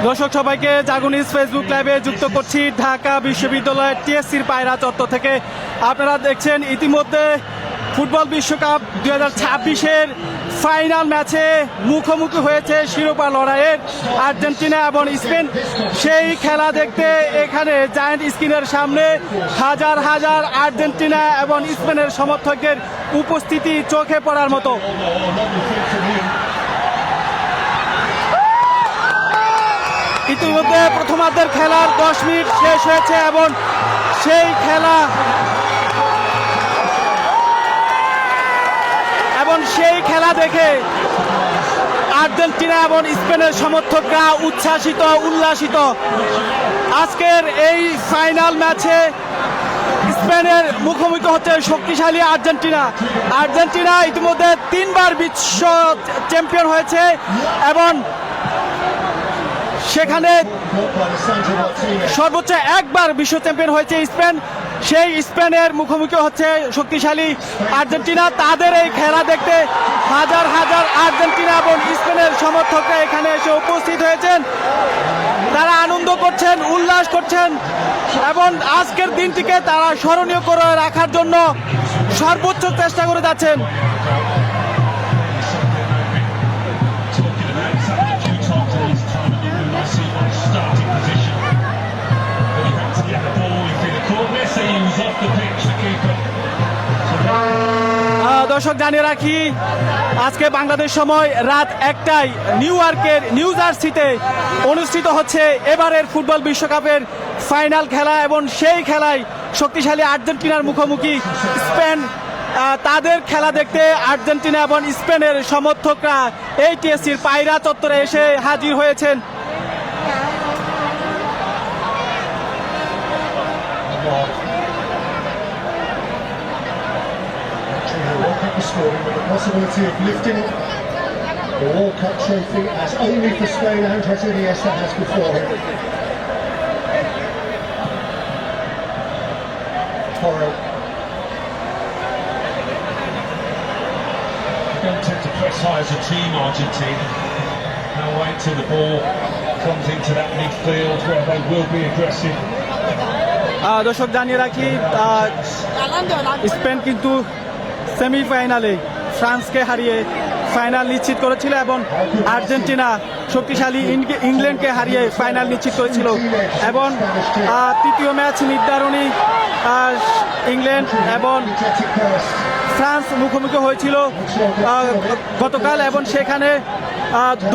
দর্শক সবাইকে জাগুনিজ ফেসবুক লাইভে যুক্ত করছি ঢাকা বিশ্ববিদ্যালয়ের টিএসসির পায়রা চত্বর থেকে। আপনারা দেখছেন ইতিমধ্যে ফুটবল বিশ্বকাপ 2026-এর ফাইনাল ম্যাচে মুখোমুখি হয়েছে শিরোপা লড়াইয়ের আর্জেন্টিনা এবং স্পেন। সেই খেলা দেখতে এখানে জায়ান্ট স্ক্রিনের সামনে হাজার হাজার আর্জেন্টিনা এবং স্পেনের সমর্থকের উপস্থিতি চোখে পড়ার মতো। ইতিমধ্যে প্রথমার্ধের খেলার 10 মিনিট শেষ হয়েছে এবং সেই খেলা দেখে আর্জেন্টিনা এবং স্পেনের সমর্থকরা উচ্ছ্বাসিত উল্লাসিত। আজকের এই ফাইনাল ম্যাচে স্পেনের মুখোমুখি হচ্ছে শক্তিশালী আর্জেন্টিনা ইতিমধ্যে 3বার বিশ্ব চ্যাম্পিয়ন হয়েছে এবং সেখানে সর্বোচ্চ একবার বিশ্ব চ্যাম্পিয়ন হয়েছে স্পেন। সেই স্পেনের মুখোমুখি হচ্ছে শক্তিশালী আর্জেন্টিনা। তাদের এই খেলা দেখতে হাজার হাজার আর্জেন্টিনা এবং স্পেনের সমর্থকরা এখানে এসে উপস্থিত হয়েছেন। তারা আনন্দ করছেন, উল্লাস করছেন এবং আজকের দিনটিকে তারা স্মরণীয় করে রাখার জন্য সর্বোচ্চ চেষ্টা করে যাচ্ছেন। দর্শক জানিয়ে রাখি, আজকে বাংলাদেশ সময় রাত 1টায় নিউ ইয়র্কের নিউ জার্সিতে অনুষ্ঠিত হচ্ছে এবারের ফুটবল বিশ্বকাপের ফাইনাল খেলা এবং সেই খেলায় শক্তিশালী আর্জেন্টিনার মুখোমুখি স্পেন। তাদের খেলা দেখতে আর্জেন্টিনা এবং স্পেনের সমর্থকরা এই টিএসসির পায়রা চত্বরে এসে হাজির হয়েছেন। Scoring with the possibility of lifting the World Cup trophy as only for Spain Andres Iniesta has before him. Toro. Don't tend to press high as a team, Argentina. Now wait till the ball comes into that midfield where they will be aggressive. দর্শক জানিয়ে রাখি, Spain কিন্তু সেমিফাইনালে ফ্রান্সকে হারিয়ে final নিশ্চিত করেছিল এবং আর্জেন্টিনা শক্তিশালী ইংল্যান্ডকে হারিয়ে ফাইনাল নিশ্চিত করেছিল এবং তৃতীয় ম্যাচ নির্ধারণী ইংল্যান্ড এবং ফ্রান্স মুখোমুখি হয়েছিল গতকাল এবং সেখানে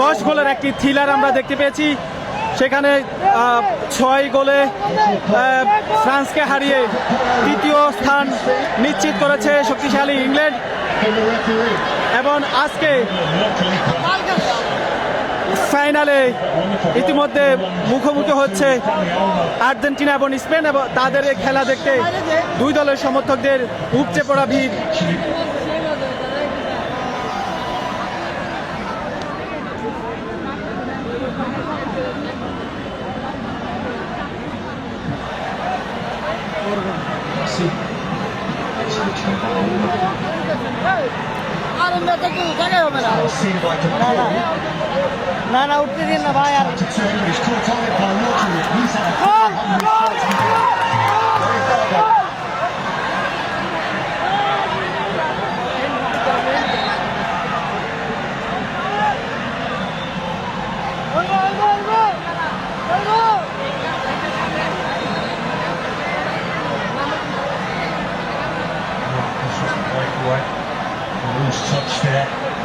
10 গোলের একটি থ্রিলার আমরা দেখতে পেয়েছি। সেখানে 6 গোলে ফ্রান্সকে হারিয়ে তৃতীয় স্থান নিশ্চিত করেছে শক্তিশালী ইংল্যান্ড এবং আজকে ফাইনালে ইতিমধ্যে মুখোমুখি হচ্ছে আর্জেন্টিনা এবং স্পেন এবং তাদের এই খেলা দেখতে দুই দলের সমর্থকদের উপচে পড়া ভিড়। না না উঠতে দিন না ভাই আর Loose touch there.